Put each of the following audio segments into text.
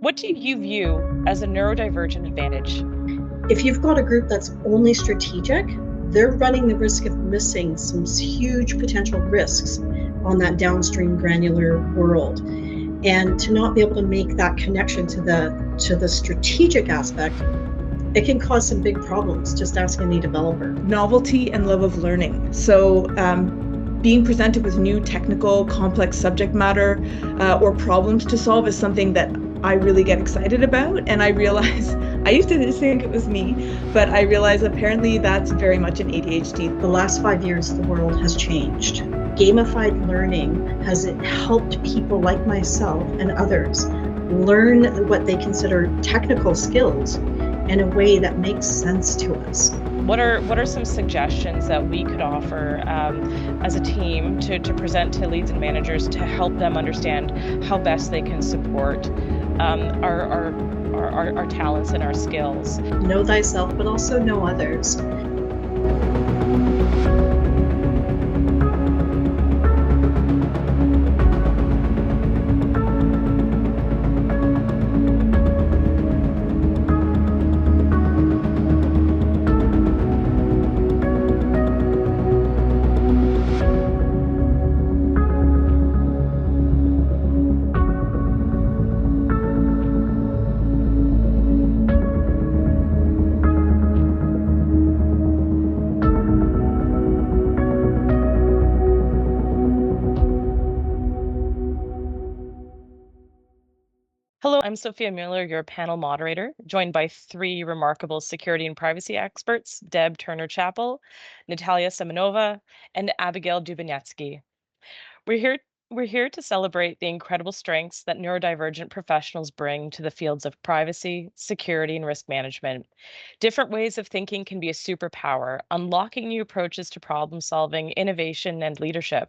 What do you view as a neurodivergent advantage? If you've got a group that's only strategic, they're running the risk of missing some huge potential risks on that downstream granular world. And to not be able to make that connection to the strategic aspect, it can cause some big problems. Just ask any developer. Novelty and love of learning. So being presented with new technical, complex subject matter or problems to solve is something that I really get excited about. And I realize, I used to just think it was me, but I realize apparently that's very much an ADHD. The last 5 years, the world has changed. Gamified learning has helped people like myself and others learn what they consider technical skills in a way that makes sense to us. What are some suggestions that we could offer as a team to present to leads and managers to help them understand how best they can support our talents and our skills? Know thyself, but also know others. Hello, I'm Sophia Muller, your panel moderator, joined by three remarkable security and privacy experts, Deb Turner-Chappell, Natalia Semenova, and Abigail Dubiniecki. We're here to celebrate the incredible strengths that neurodivergent professionals bring to the fields of privacy, security, and risk management. Different ways of thinking can be a superpower, unlocking new approaches to problem solving, innovation, and leadership.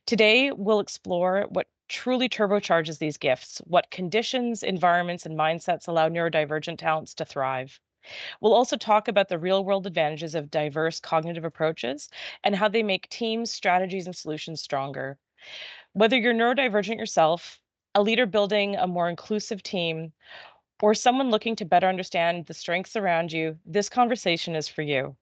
Today, we'll explore what truly turbocharges these gifts, what conditions, environments, and mindsets allow neurodivergent talents to thrive. We'll also talk about the real-world advantages of diverse cognitive approaches and how they make teams, strategies, and solutions stronger. Whether you're neurodivergent yourself, a leader building a more inclusive team, or someone looking to better understand the strengths around you, this conversation is for you.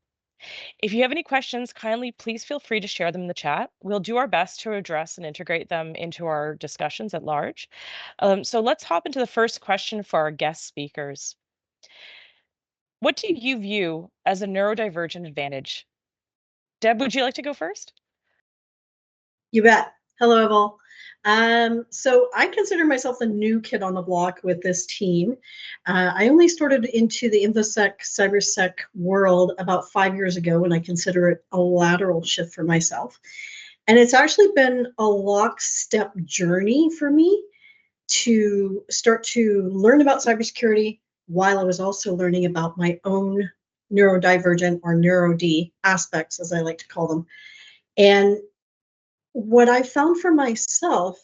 If you have any questions, kindly please feel free to share them in the chat. We'll do our best to address and integrate them into our discussions at large. So let's hop into the first question for our guest speakers. What do you view as a neurodivergent advantage? Deb, would you like to go first? You bet. Hello, Eval. So I consider myself the new kid on the block with this team. I only started into the InfoSec, CyberSec world about 5 years ago, and I consider it a lateral shift for myself. And it's actually been a lockstep journey for me to start to learn about cybersecurity while I was also learning about my own neurodivergent or neuro-D aspects, as I like to call them. And what I found for myself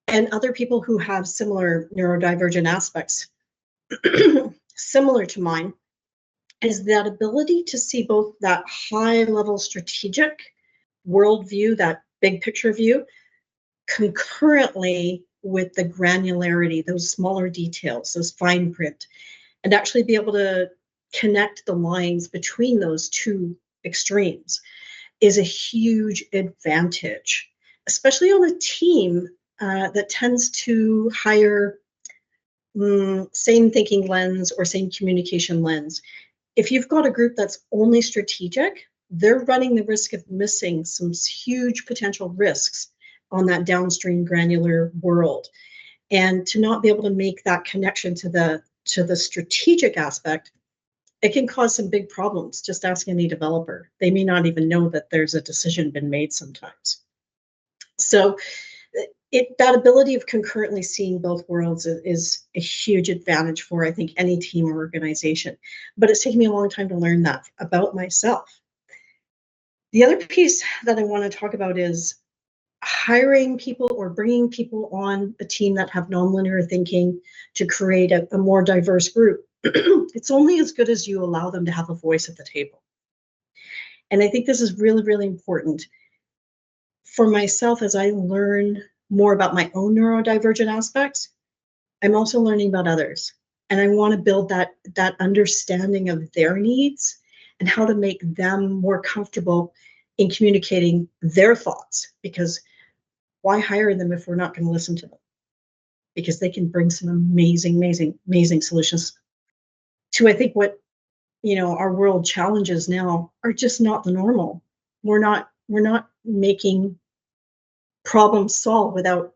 and other people who have similar neurodivergent aspects, similar to mine, is that ability to see both that high-level strategic worldview, that big picture view, concurrently with the granularity, those smaller details, those fine print, and actually be able to connect the lines between those two extremes is a huge advantage, especially on a team that tends to hire same thinking lens or same communication lens. If you've got a group that's only strategic, they're running the risk of missing some huge potential risks on that downstream granular world. And to not be able to make that connection to the strategic aspect, it can cause some big problems. Just ask any developer. They may not even know that there's a decision been made sometimes. So that ability of concurrently seeing both worlds is a huge advantage for, I think, any team or organization. But it's taken me a long time to learn that about myself. The other piece that I want to talk about is hiring people or bringing people on a team that have nonlinear thinking to create a more diverse group. It's only as good as you allow them to have a voice at the table. And I think this is really, really important for myself as I learn more about my own neurodivergent aspects. I'm also learning about others. And I want to build that understanding of their needs and how to make them more comfortable in communicating their thoughts. Because why hire them if we're not going to listen to them? Because they can bring some amazing, amazing, amazing solutions to, I think, what, our world challenges now are just not the normal. We're not making problems solve without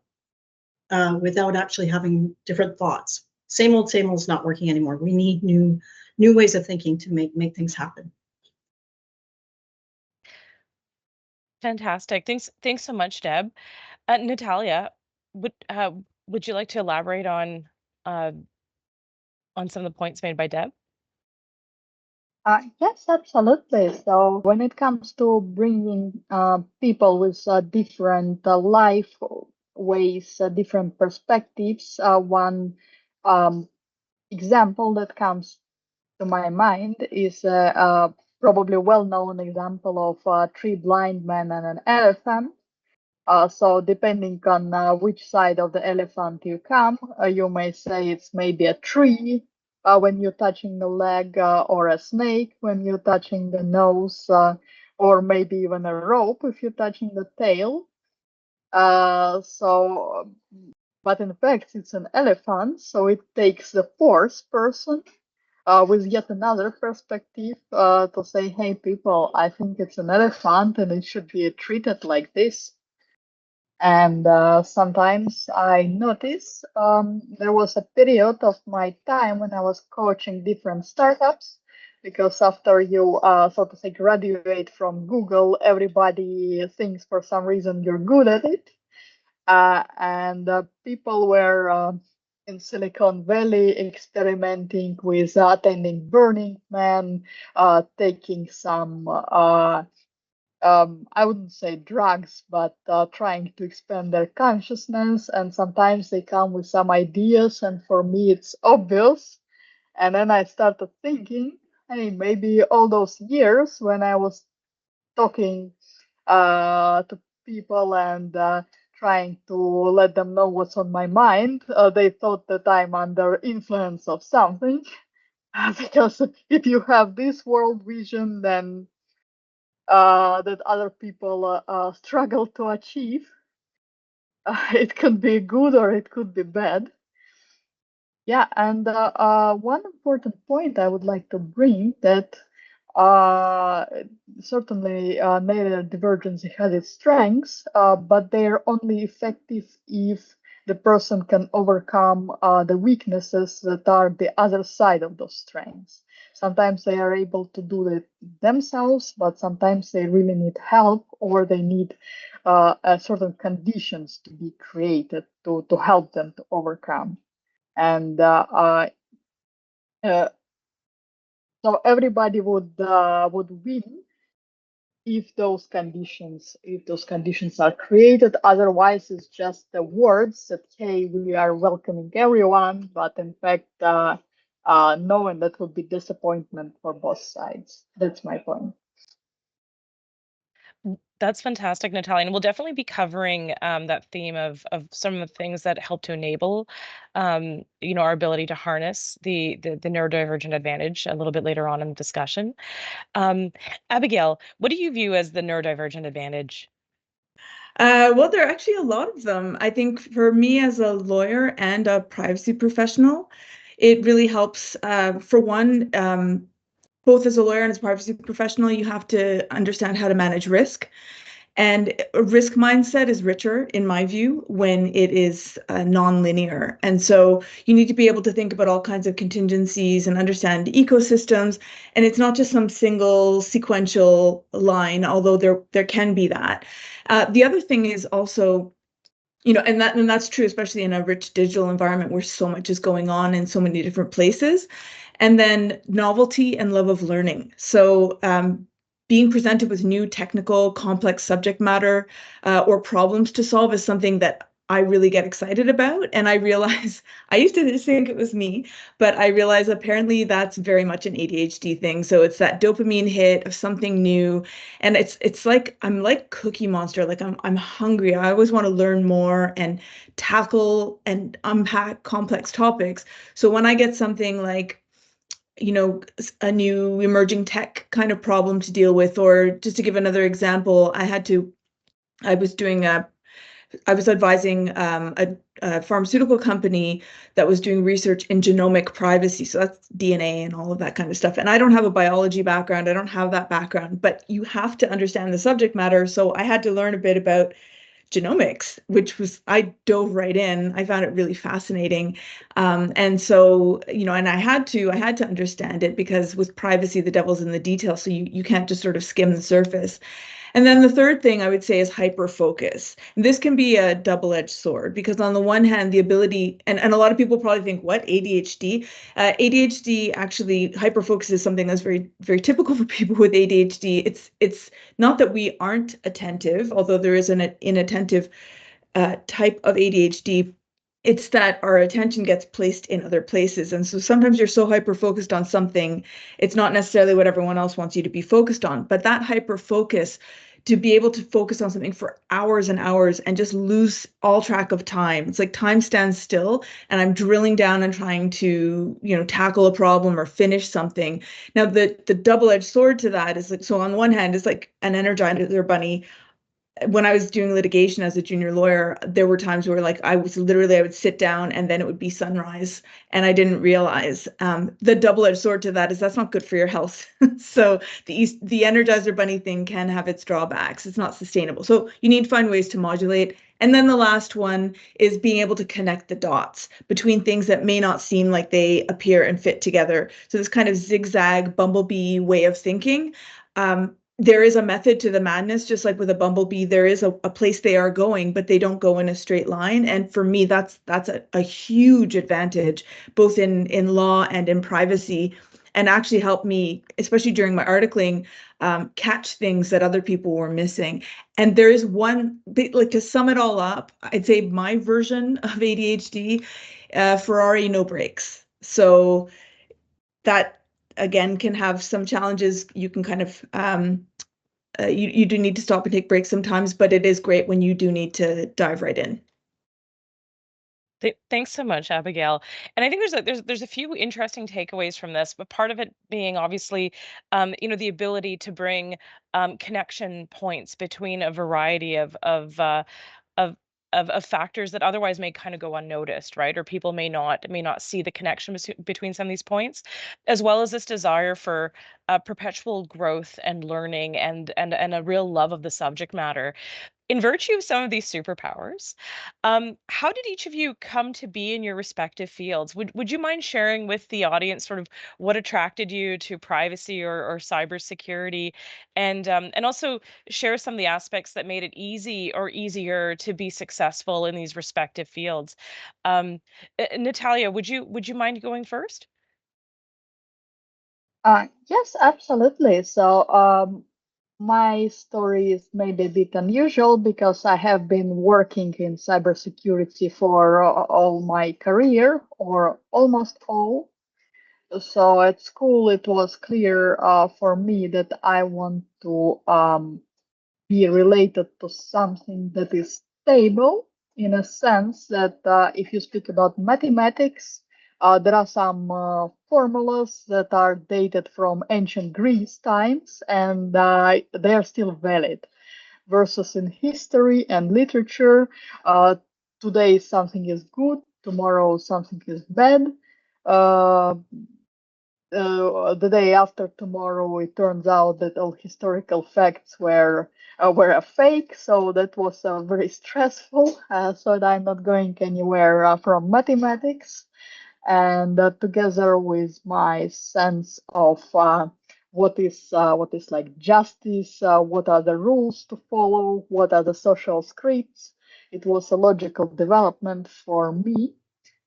actually having different thoughts. Same old is not working anymore. We need new ways of thinking to make things happen. Fantastic. Thanks so much, Deb. Natalia, would you like to elaborate on some of the points made by Deb? Yes, absolutely. So when it comes to bringing people with different life ways, different perspectives, one example that comes to my mind is probably a well-known example of three blind men and an elephant. So depending on which side of the elephant you come, you may say it's maybe a tree when you're touching the leg, or a snake when you're touching the nose, or maybe even a rope if you're touching the tail. But in fact, it's an elephant, so it takes the fourth person with yet another perspective to say, hey, people, I think it's an elephant and it should be treated like this. And sometimes I notice there was a period of my time when I was coaching different startups, because after you, so to say, graduate from Google, everybody thinks for some reason you're good at it. And people were in Silicon Valley experimenting with attending Burning Man, taking some I wouldn't say drugs, but trying to expand their consciousness. And sometimes they come with some ideas, and for me, it's obvious. And then I started thinking, hey, maybe all those years when I was talking to people and trying to let them know what's on my mind, they thought that I'm under influence of something. Because if you have this world vision, then that other people struggle to achieve. It could be good or it could be bad. Yeah, and one important point I would like to bring that certainly neurodivergency has its strengths, but they are only effective if the person can overcome the weaknesses that are the other side of those strengths. Sometimes they are able to do it themselves, but sometimes they really need help, or they need certain conditions to be created to help them to overcome. And so everybody would win if those conditions are created. Otherwise, it's just the words that, hey, we are welcoming everyone, but in fact, no, and that would be disappointment for both sides. That's my point. That's fantastic, Natalia, and we'll definitely be covering that theme of some of the things that help to enable, our ability to harness the neurodivergent advantage a little bit later on in the discussion. Abigail, what do you view as the neurodivergent advantage? Well, there are actually a lot of them. I think for me as a lawyer and a privacy professional, it really helps. For one, both as a lawyer and as a privacy professional, you have to understand how to manage risk. And a risk mindset is richer, in my view, when it is non-linear. And so you need to be able to think about all kinds of contingencies and understand ecosystems. And it's not just some single sequential line, although there can be that. The other thing is also, and that's true, especially in a rich digital environment where so much is going on in so many different places. And then novelty and love of learning. So being presented with new technical, complex subject matter or problems to solve is something that I really get excited about. And I realize I used to just think it was me, but I realize apparently that's very much an ADHD thing. So it's that dopamine hit of something new. And it's like I'm like Cookie Monster, like I'm hungry. I always want to learn more and tackle and unpack complex topics. So when I get something like, a new emerging tech kind of problem to deal with, or just to give another example, I was doing I was advising a pharmaceutical company that was doing research in genomic privacy. So that's DNA and all of that kind of stuff. And I don't have a biology background. I don't have that background, but you have to understand the subject matter. So I had to learn a bit about genomics, which was, I dove right in. I found it really fascinating. And so, and I had to understand it, because with privacy, the devil's in the details. So you can't just sort of skim the surface. And then the third thing I would say is hyperfocus. And this can be a double-edged sword, because on the one hand, the ability, and a lot of people probably think, what, ADHD? ADHD, actually, hyperfocus is something that's very, very typical for people with ADHD. It's not that we aren't attentive, although there is an inattentive type of ADHD. It's that our attention gets placed in other places. And so sometimes you're so hyper focused on something, it's not necessarily what everyone else wants you to be focused on. But that hyper focus, to be able to focus on something for hours and hours and just lose all track of time. It's like time stands still and I'm drilling down and trying to, tackle a problem or finish something. Now, the double-edged sword to that is like, so on one hand, it's like an Energizer bunny. When I was doing litigation as a junior lawyer, there were times where I would sit down and then it would be sunrise and I didn't realize. The double-edged sword to that is that's not good for your health. So the Energizer bunny thing can have its drawbacks. It's not sustainable. So you need to find ways to modulate. And then the last one is being able to connect the dots between things that may not seem like they appear and fit together. So this kind of zigzag bumblebee way of thinking. There is a method to the madness, just like with a bumblebee, there is a place they are going, but they don't go in a straight line. And for me, that's a huge advantage, both in law and in privacy, and actually helped me, especially during my articling, catch things that other people were missing. And there is one, to sum it all up, I'd say my version of ADHD, Ferrari, no brakes. So that, again, can have some challenges. You can kind of, you do need to stop and take breaks sometimes, but it is great when you do need to dive right in. Thanks so much, Abigail. And I think there's a few interesting takeaways from this, but part of it being obviously, the ability to bring connection points between a variety of of factors that otherwise may kind of go unnoticed, right? Or people may not see the connection between some of these points, as well as this desire for perpetual growth and learning and a real love of the subject matter. In virtue of some of these superpowers, how did each of you come to be in your respective fields? Would you mind sharing with the audience sort of what attracted you to privacy or cybersecurity, and also share some of the aspects that made it easy or easier to be successful in these respective fields? Natalia, would you mind going first? Yes, absolutely. So, my story is maybe a bit unusual because I have been working in cybersecurity for all my career, or almost all. So at school, it was clear for me that I want to be related to something that is stable, in a sense that if you speak about mathematics, there are some formulas that are dated from ancient Greece times, and they are still valid. Versus in history and literature, today something is good, tomorrow something is bad. Uh, the day after tomorrow, it turns out that all historical facts were a fake. So that was very stressful. So I'm not going anywhere from mathematics, and together with my sense of what is like justice, what are the rules to follow, what are the social scripts, it was a logical development for me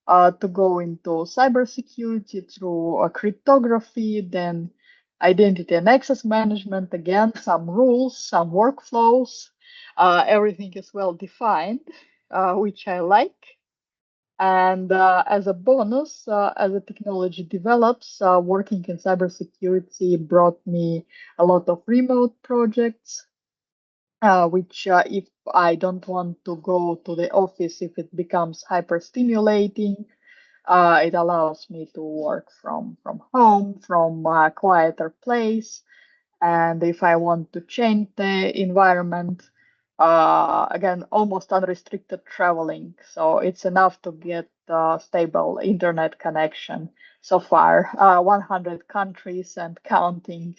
to go into cybersecurity through cryptography, then identity and access management. Again, some rules, some workflows. Everything is well defined. which I like. And as a bonus, as the technology develops, working in cybersecurity brought me a lot of remote projects, which if I don't want to go to the office, if it becomes hyper stimulating, it allows me to work from home, from a quieter place. And if I want to change the environment, again, almost unrestricted traveling. So it's enough to get stable internet connection. So far, 100 countries and counting.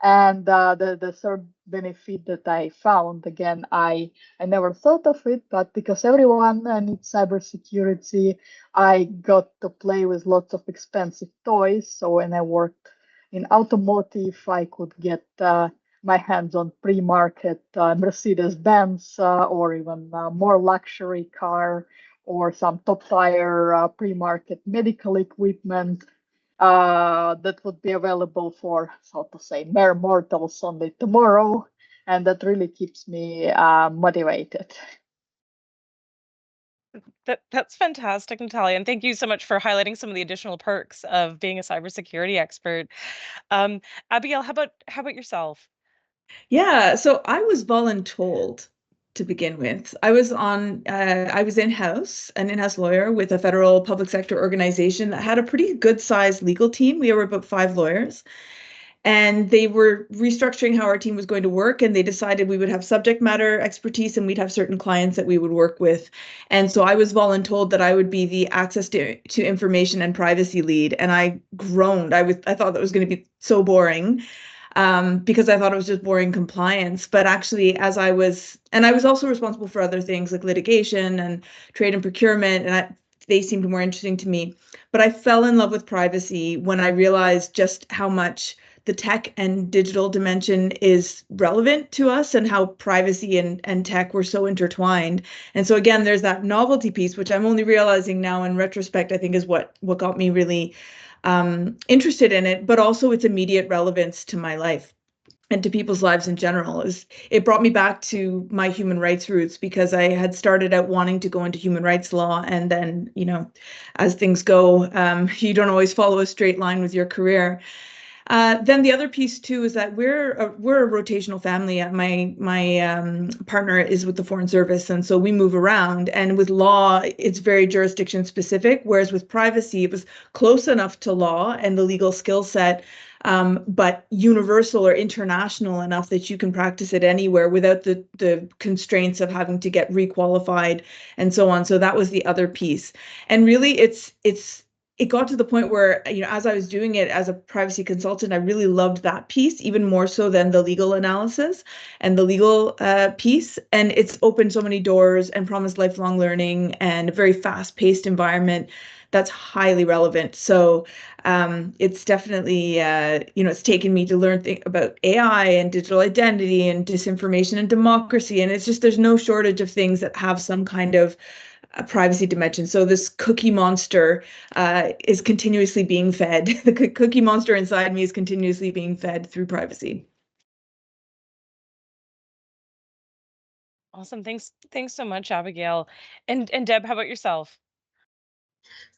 And the third benefit that I found, again, I never thought of it, but because everyone needs cybersecurity, I got to play with lots of expensive toys. So when I worked in automotive, I could get my hands on pre-market Mercedes-Benz or even more luxury car or some top-tier pre-market medical equipment that would be available for, so to say, mere mortals only tomorrow. And that really keeps me motivated. That's fantastic, Natalia, and thank you so much for highlighting some of the additional perks of being a cybersecurity expert. Abigail, how about yourself? Yeah, so I was voluntold to begin with. I was in-house, an in-house lawyer with a federal public sector organization that had a pretty good sized legal team. We were about 5 lawyers. And they were restructuring how our team was going to work, and they decided we would have subject matter expertise and we'd have certain clients that we would work with. And so I was voluntold that I would be the access to information and privacy lead. And I groaned. I thought that was going to be so boring. Because I thought it was just boring compliance. But actually, I was also responsible for other things like litigation and trade and procurement, and they seemed more interesting to me. But I fell in love with privacy when I realized just how much the tech and digital dimension is relevant to us and how privacy and tech were so intertwined. And so again, there's that novelty piece, which I'm only realizing now in retrospect, I think is what got me really interested in it, but also its immediate relevance to my life and to people's lives in general. It brought me back to my human rights roots, because I had started out wanting to go into human rights law, and then, as things go, you don't always follow a straight line with your career. Then the other piece too is that we're a rotational family. My partner is with the Foreign Service, and so we move around. And with law, it's very jurisdiction specific, whereas with privacy, it was close enough to law and the legal skill set, but universal or international enough that you can practice it anywhere without the constraints of having to get requalified and so on. So that was the other piece. And really, it got to the point where, as I was doing it as a privacy consultant, I really loved that piece even more so than the legal analysis and the legal piece. And it's opened so many doors and promised lifelong learning and a very fast-paced environment that's highly relevant. So it's definitely, it's taken me to learn about AI and digital identity and disinformation and democracy. And it's just, there's no shortage of things that have some kind of a privacy dimension. So this cookie monster is continuously being fed. The cookie monster inside me is continuously being fed through privacy. Awesome. Thanks so much, Abigail. And Deb, how about yourself?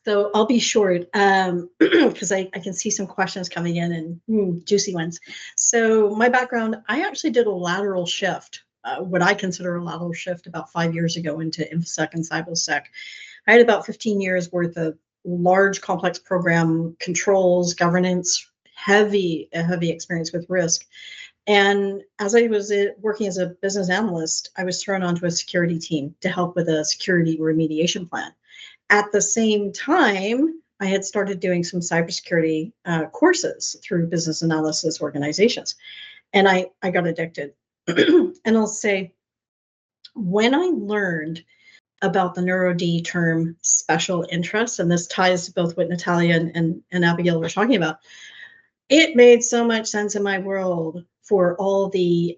So I'll be short because I can see some questions coming in and juicy ones. So my background, I actually did a lateral shift, what I consider a lateral shift, about 5 years ago into InfoSec and CyberSec. I had about 15 years worth of large complex program controls, governance, heavy experience with risk. And as I was working as a business analyst, I was thrown onto a security team to help with a security remediation plan. At the same time, I had started doing some cybersecurity courses through business analysis organizations, and I got addicted. And I'll say, when I learned about the Neuro-D term special interest, and this ties to both what Natalia and Abigail were talking about, it made so much sense in my world for all the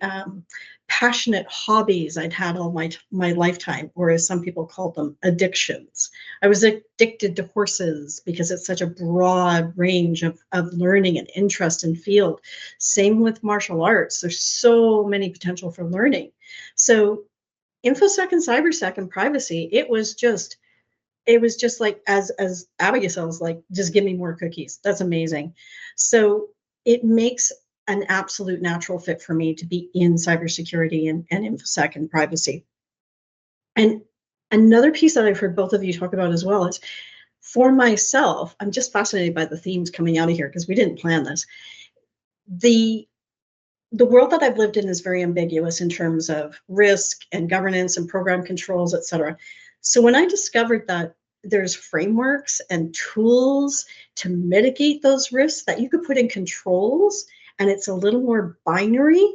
passionate hobbies I'd had all my lifetime, or as some people call them, addictions. I was addicted to horses because it's such a broad range of learning and interest and field. Same with martial arts. There's so many potential for learning. So InfoSec and CyberSec and privacy, it was just like, as Abigail's like, just give me more cookies. That's amazing. So it makes an absolute natural fit for me to be in cybersecurity and InfoSec and privacy. And another piece that I've heard both of you talk about as well is, for myself, I'm just fascinated by the themes coming out of here because we didn't plan this. The world that I've lived in is very ambiguous in terms of risk and governance and program controls, et cetera. So when I discovered that there's frameworks and tools to mitigate those risks that you could put in controls, and it's a little more binary,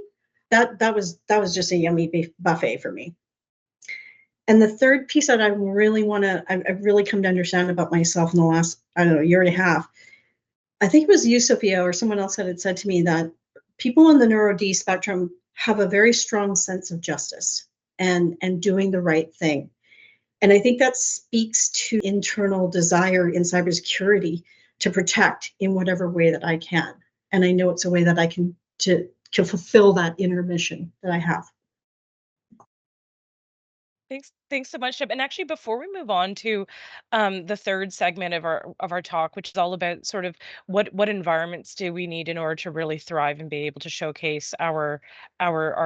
that was just a yummy buffet for me. And the third piece that I've really come to understand about myself in the last, I don't know, year and a half, I think it was you, Sophia, or someone else that had said to me that people on the neuro-D spectrum have a very strong sense of justice and doing the right thing. And I think that speaks to internal desire in cybersecurity to protect in whatever way that I can. And I know it's a way that I can fulfill that inner mission that I have. Thanks so much, Deb. And actually, before we move on to the third segment of our talk, which is all about sort of what environments do we need in order to really thrive and be able to showcase our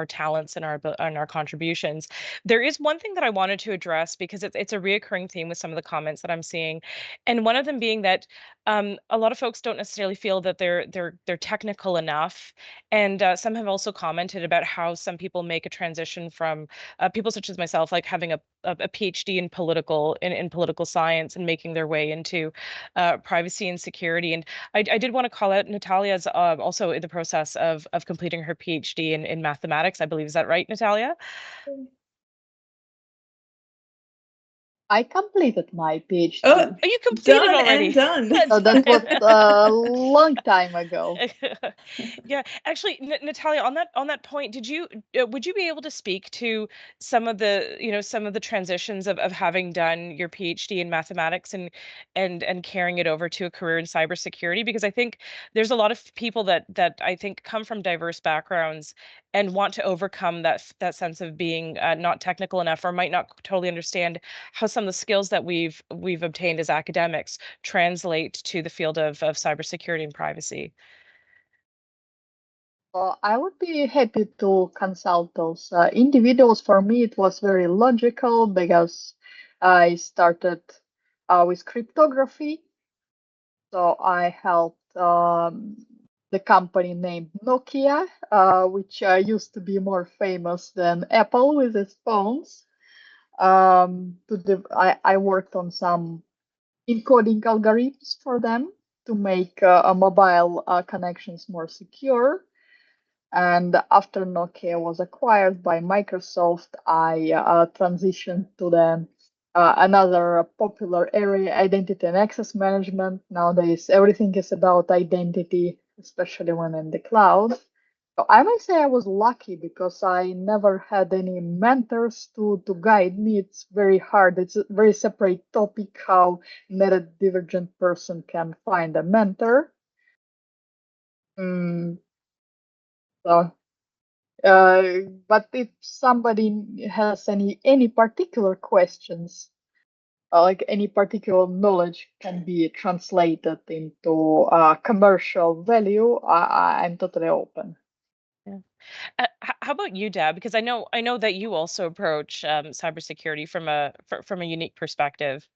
talents and our contributions, there is one thing that I wanted to address because it's a reoccurring theme with some of the comments that I'm seeing, and one of them being that a lot of folks don't necessarily feel that they're technical enough, and some have also commented about how some people make a transition from people such as myself, like having a PhD in political science and making their way into privacy and security. And I did want to call out Natalia's also in the process of completing her PhD in mathematics, I believe. Is that right, Natalia? I completed my PhD. Oh, you completed done already. and done. So that was a long time ago. Yeah, actually, Natalia, on that point, would you be able to speak to some of the transitions of having done your PhD in mathematics and carrying it over to a career in cybersecurity? Because I think there's a lot of people that I think come from diverse backgrounds and want to overcome that sense of being not technical enough, or might not totally understand how some of the skills that we've obtained as academics translate to the field of cybersecurity and privacy. I would be happy to consult those individuals. For me, it was very logical because I started with cryptography. So I helped the company named Nokia, which used to be more famous than Apple with its phones. I worked on some encoding algorithms for them to make mobile connections more secure. And after Nokia was acquired by Microsoft, I transitioned to another popular area, identity and access management. Nowadays, everything is about identity, especially when in the cloud. So I might say I was lucky because I never had any mentors to guide me. It's very hard. It's a very separate topic how neurodivergent person can find a mentor. So, but if somebody has any particular questions, like any particular knowledge can be translated into commercial value, I'm totally open. Yeah. How about you, Deb? Because I know that you also approach cybersecurity from a unique perspective.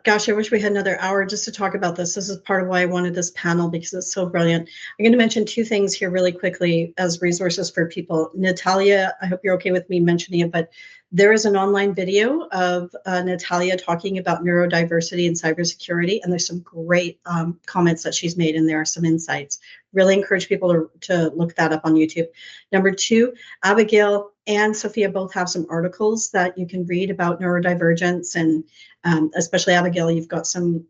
Gosh, I wish we had another hour just to talk about this. This is part of why I wanted this panel, because it's so brilliant. I'm going to mention two things here really quickly as resources for people. Natalia, I hope you're okay with me mentioning it, but there is an online video of Natalia talking about neurodiversity and cybersecurity, and there's some great comments that she's made in there, some insights. Really encourage people to look that up on YouTube. Number two, Abigail and Sophia both have some articles that you can read about neurodivergence, and especially Abigail, you've got some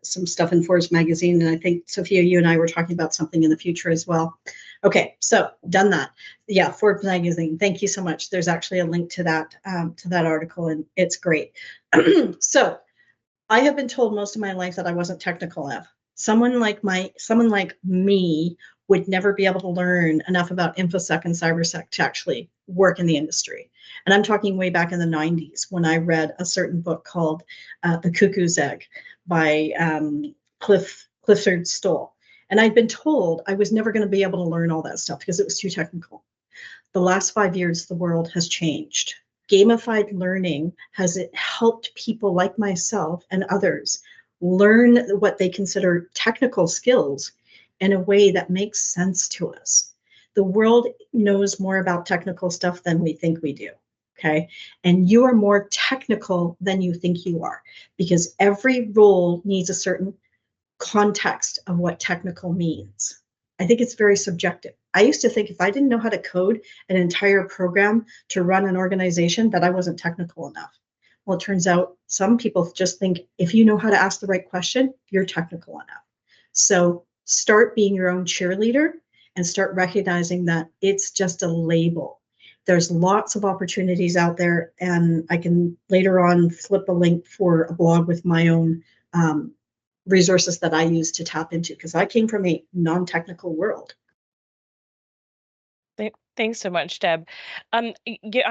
stuff in Forbes magazine, and I think Sophia, you and I were talking about something in the future as well. Okay, so done that. Yeah, Forbes magazine. Thank you so much. There's actually a link to that article, and it's great. So I have been told most of my life that I wasn't technical enough. Someone like me would never be able to learn enough about InfoSec and CyberSec to actually work in the industry. And I'm talking way back in the 90s when I read a certain book called The Cuckoo's Egg by Clifford Stoll. And I'd been told I was never going to be able to learn all that stuff because it was too technical. The last 5 years, the world has changed. Gamified learning has helped people like myself and others learn what they consider technical skills in a way that makes sense to us. The world knows more about technical stuff than we think we do, okay? And you are more technical than you think you are, because every role needs a certain context of what technical means. I think it's very subjective. I used to think if I didn't know how to code an entire program to run an organization, that I wasn't technical enough. Well, it turns out some people just think if you know how to ask the right question, you're technical enough. So start being your own cheerleader and start recognizing that it's just a label. There's lots of opportunities out there, and I can later on flip a link for a blog with my own resources that I use to tap into, because I came from a non-technical world. Thanks so much, Deb. I'm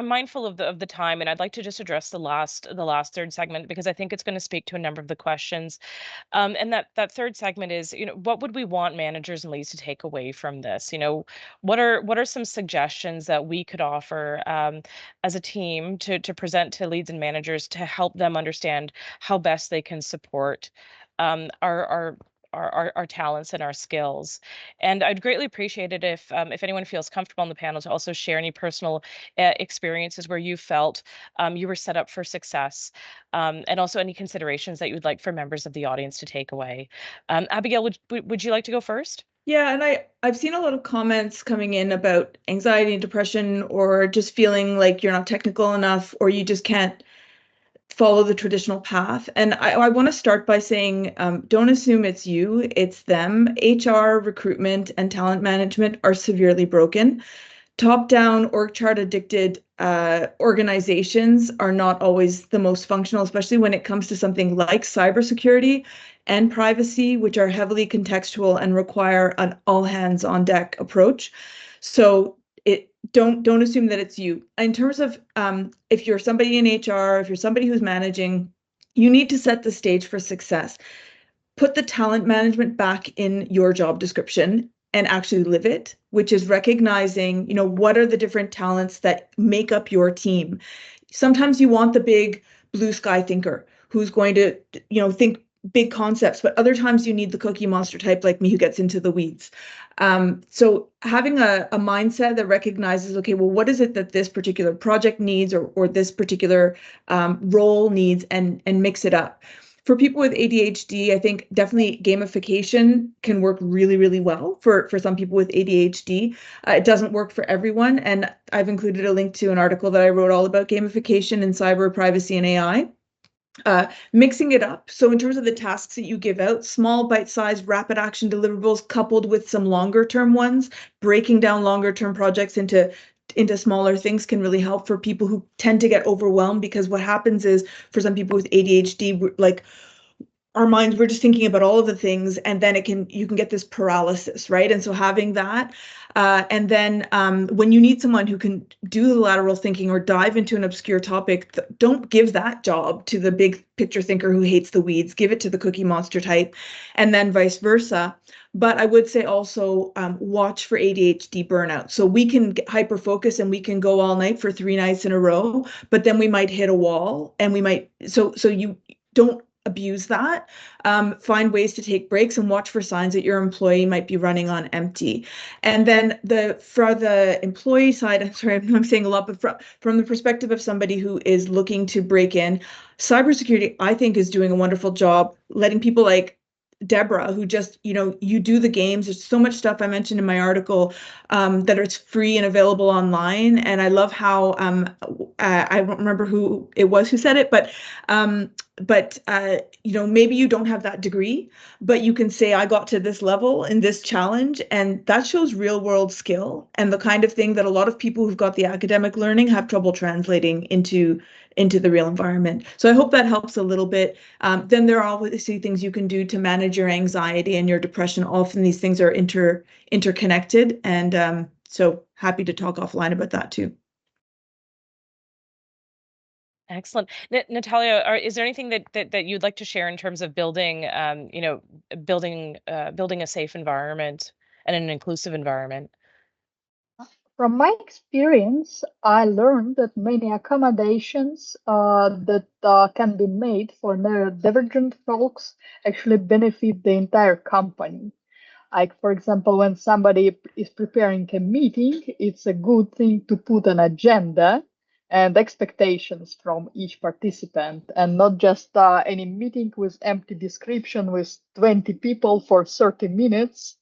mindful of the time, and I'd like to just address the last third segment, because I think it's going to speak to a number of the questions. And that third segment is, what would we want managers and leads to take away from this? What are some suggestions that we could offer as a team to present to leads and managers to help them understand how best they can support our talents and our skills. And I'd greatly appreciate it if anyone feels comfortable on the panel to also share any personal experiences where you felt you were set up for success, and also any considerations that you would like for members of the audience to take away. Abigail, would you like to go first? Yeah, and I've seen a lot of comments coming in about anxiety and depression, or just feeling like you're not technical enough, or you just can't follow the traditional path. And I want to start by saying, don't assume it's you, it's them. HR, recruitment, and talent management are severely broken. Top-down, org chart addicted organizations are not always the most functional, especially when it comes to something like cybersecurity and privacy, which are heavily contextual and require an all hands on deck approach. So don't assume that it's you. In terms of if you're somebody in HR, if you're somebody who's managing, you need to set the stage for success. Put the talent management back in your job description and actually live it, which is recognizing, what are the different talents that make up your team. Sometimes you want the big blue sky thinker who's going to, think big concepts, but other times you need the cookie monster type like me who gets into the weeds. So having a mindset that recognizes, okay, well, what is it that this particular project needs, or this particular role needs, and mix it up. For people with ADHD, I think definitely gamification can work really, really well for some people with ADHD. It doesn't work for everyone. And I've included a link to an article that I wrote all about gamification in cyber, privacy, and AI. Mixing it up. So in terms of the tasks that you give out, small bite-sized rapid action deliverables coupled with some longer term ones, breaking down longer term projects into smaller things can really help for people who tend to get overwhelmed, because what happens is for some people with ADHD, like our minds, we're just thinking about all of the things, and then you can get this paralysis, right? And so having that, and then when you need someone who can do the lateral thinking or dive into an obscure topic, don't give that job to the big picture thinker who hates the weeds. Give it to the cookie monster type, and then vice versa. But I would say also watch for ADHD burnout. So we can hyper focus and we can go all night for 3 nights in a row, but then we might hit a wall, and we might, so you don't abuse that. Find ways to take breaks and watch for signs that your employee might be running on empty. And then for the employee side, I'm sorry, I'm saying a lot, but from the perspective of somebody who is looking to break in, cybersecurity, I think, is doing a wonderful job letting people like Deborah, who just, you do the games. There's so much stuff I mentioned in my article that it's free and available online. And I love how, I don't remember who it was who said it, but maybe you don't have that degree, but you can say, I got to this level in this challenge, and that shows real world skill, and the kind of thing that a lot of people who've got the academic learning have trouble translating into the real environment. So I hope that helps a little bit. Then there are obviously things you can do to manage your anxiety and your depression. Often these things are interconnected, and so happy to talk offline about that too. Excellent. Natalia, is there anything that you'd like to share in terms of building, building a safe environment and an inclusive environment? From my experience, I learned that many accommodations that can be made for neurodivergent folks actually benefit the entire company. Like, for example, when somebody is preparing a meeting, it's a good thing to put an agenda and expectations from each participant, and not just any meeting with empty description with 20 people for 30 minutes,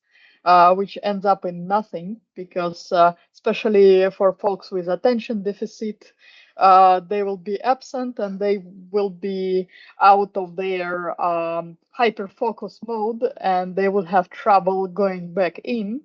which ends up in nothing, because especially for folks with attention deficit, they will be absent and they will be out of their hyper focus mode, and they will have trouble going back in.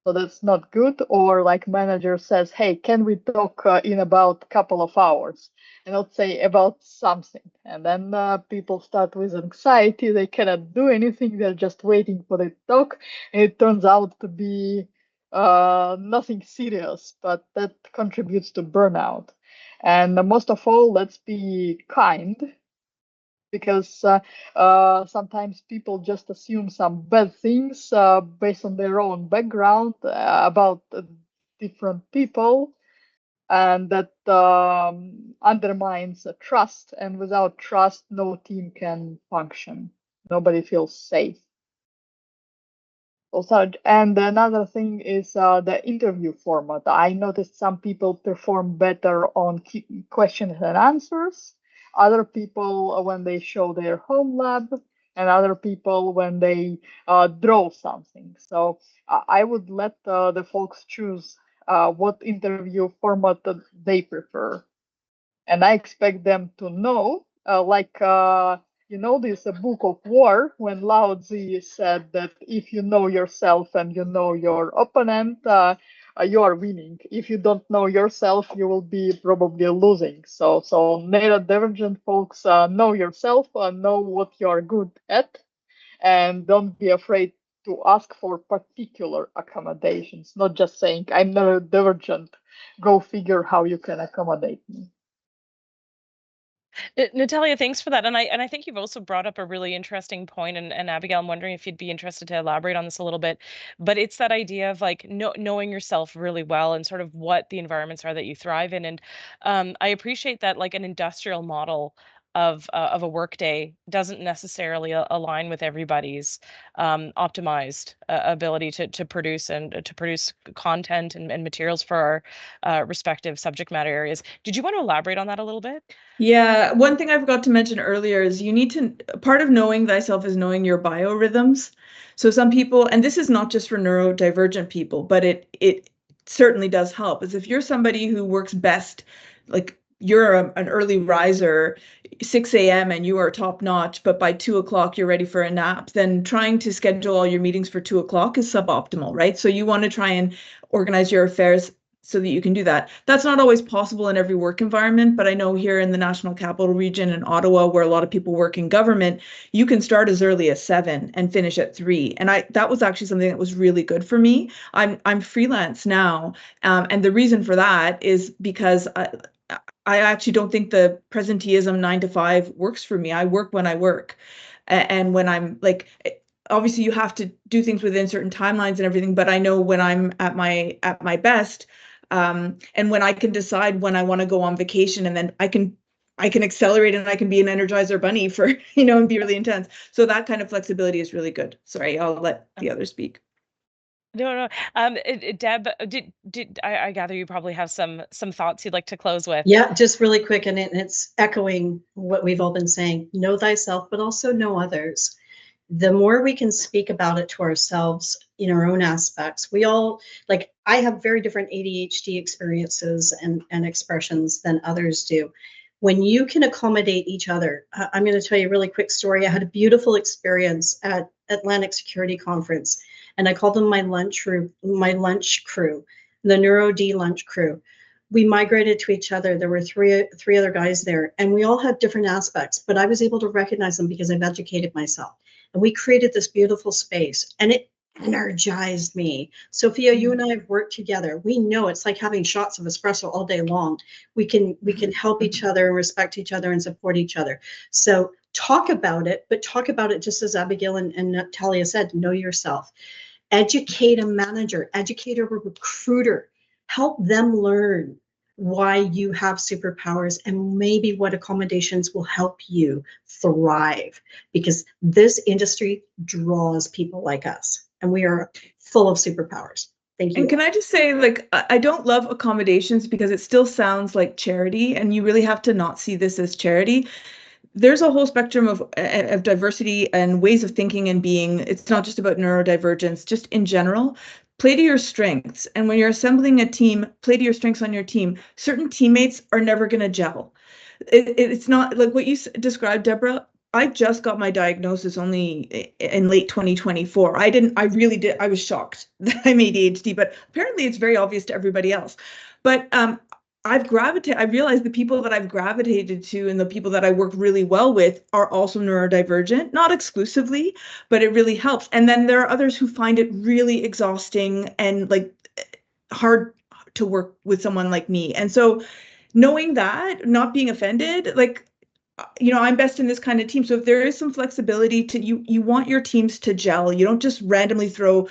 So that's not good. Or like manager says, hey, can we talk in about a couple of hours? And I'll say about something. And then people start with anxiety. They cannot do anything. They're just waiting for the talk. And it turns out to be nothing serious, but that contributes to burnout. And most of all, let's be kind, because sometimes people just assume some bad things based on their own background about different people, and that undermines trust. And without trust, no team can function. Nobody feels safe. Also, and another thing is the interview format. I noticed some people perform better on questions and answers, other people when they show their home lab, and other people when they draw something. So I would let the folks choose what interview format they prefer. And I expect them to know, this Book of War, when Lao Tzu said that if you know yourself and you know your opponent, you are winning. If you don't know yourself, you will be probably losing. So neurodivergent folks, know yourself, know what you are good at, and don't be afraid to ask for particular accommodations, not just saying, I'm neurodivergent, go figure how you can accommodate me. Natalia, thanks for that. And I think you've also brought up a really interesting point, and Abigail, I'm wondering if you'd be interested to elaborate on this a little bit. But it's that idea of like knowing yourself really well and sort of what the environments are that you thrive in. And I appreciate that like an industrial model of a workday doesn't necessarily align with everybody's optimized ability to produce and to produce content and materials for our respective subject matter areas. Did you want to elaborate on that a little bit? Yeah, one thing I forgot to mention earlier is you need to, part of knowing thyself is knowing your biorhythms. So some people, and this is not just for neurodivergent people, but it certainly does help, is if you're somebody who works best, like you're an early riser, 6 a.m. and you are top notch, but by 2 o'clock you're ready for a nap, then trying to schedule all your meetings for 2 o'clock is suboptimal, right? So you want to try and organize your affairs so that you can do that. That's not always possible in every work environment, but I know here in the National Capital Region in Ottawa, where a lot of people work in government, you can start as early as 7 and finish at 3. And that was actually something that was really good for me. I'm freelance now, and the reason for that is because I actually don't think the presenteeism 9 to 5 works for me. I work when I work, and when I'm like, obviously you have to do things within certain timelines and everything, but I know when I'm at my best, and when I can decide when I want to go on vacation, and then I can accelerate and I can be an Energizer bunny for, and be really intense. So that kind of flexibility is really good. Sorry, I'll let the others speak. No. Deb, I gather you probably have some thoughts you'd like to close with? Yeah, just really quick, and it's echoing what we've all been saying. Know thyself, but also know others. The more we can speak about it to ourselves in our own aspects, we all, like, I have very different ADHD experiences and expressions than others do. When you can accommodate each other, I'm going to tell you a really quick story. I had a beautiful experience at Atlantic Security Conference, and I called them my lunch crew, the Neuro D lunch crew. We migrated to each other. There were three other guys there, and we all had different aspects, but I was able to recognize them because I've educated myself. And we created this beautiful space, and energized me. Sophia, you and I have worked together. We know it's like having shots of espresso all day long. We can help each other, respect each other, and support each other. So talk about it, but talk about it just as Abigail and Natalia said, know yourself. Educate a manager, educate a recruiter, help them learn why you have superpowers and maybe what accommodations will help you thrive, because this industry draws people like us and we are full of superpowers. Thank you. And can I just say, like, I don't love accommodations because it still sounds like charity, and you really have to not see this as charity. There's a whole spectrum of diversity and ways of thinking and being. It's not just about neurodivergence, just in general. Play to your strengths. And when you're assembling a team, play to your strengths on your team. Certain teammates are never going to gel. It's not like what you described, Deborah. I just got my diagnosis only in late 2024. I was shocked that I'm ADHD, but apparently it's very obvious to everybody else. But I realized the people that I've gravitated to and the people that I work really well with are also neurodivergent, not exclusively, but it really helps. And then there are others who find it really exhausting and like hard to work with someone like me. And so knowing that, not being offended, like, I'm best in this kind of team. So if there is some flexibility to you want your teams to gel. You don't just randomly throw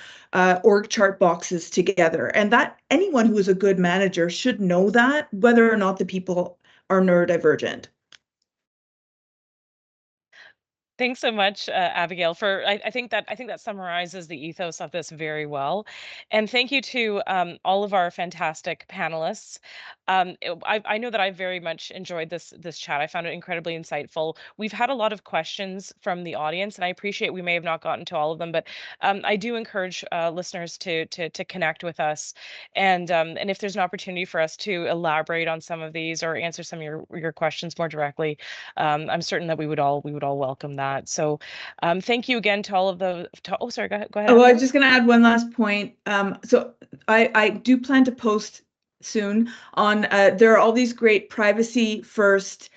org chart boxes together. And that anyone who is a good manager should know that, whether or not the people are neurodivergent. Thanks so much, Abigail. I think that summarizes the ethos of this very well, and thank you to all of our fantastic panelists. I know that I very much enjoyed this chat. I found it incredibly insightful. We've had a lot of questions from the audience, and I appreciate we may have not gotten to all of them, but I do encourage listeners to connect with us, and if there's an opportunity for us to elaborate on some of these or answer some of your questions more directly, I'm certain that we would all welcome that. So thank you again to all of the, oh, sorry, go ahead. Oh, well, I was just going to add one last point. So I do plan to post soon on, there are all these great privacy first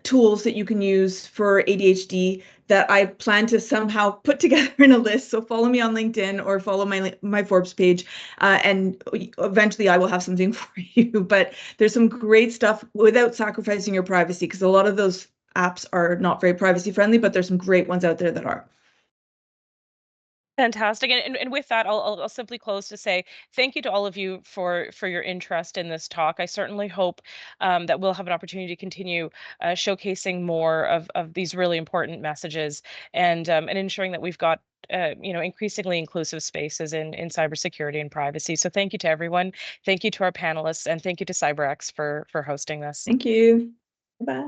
tools that you can use for ADHD that I plan to somehow put together in a list. So follow me on LinkedIn or follow my Forbes page, and eventually I will have something for you. But there's some great stuff without sacrificing your privacy, because a lot of those apps are not very privacy friendly, but there's some great ones out there that are. Fantastic. And with that, I'll simply close to say thank you to all of you for your interest in this talk. I certainly hope that we'll have an opportunity to continue showcasing more of these really important messages, and ensuring that we've got increasingly inclusive spaces in cybersecurity and privacy. So thank you to everyone. Thank you to our panelists, and thank you to siberX for hosting this. Thank you. Bye.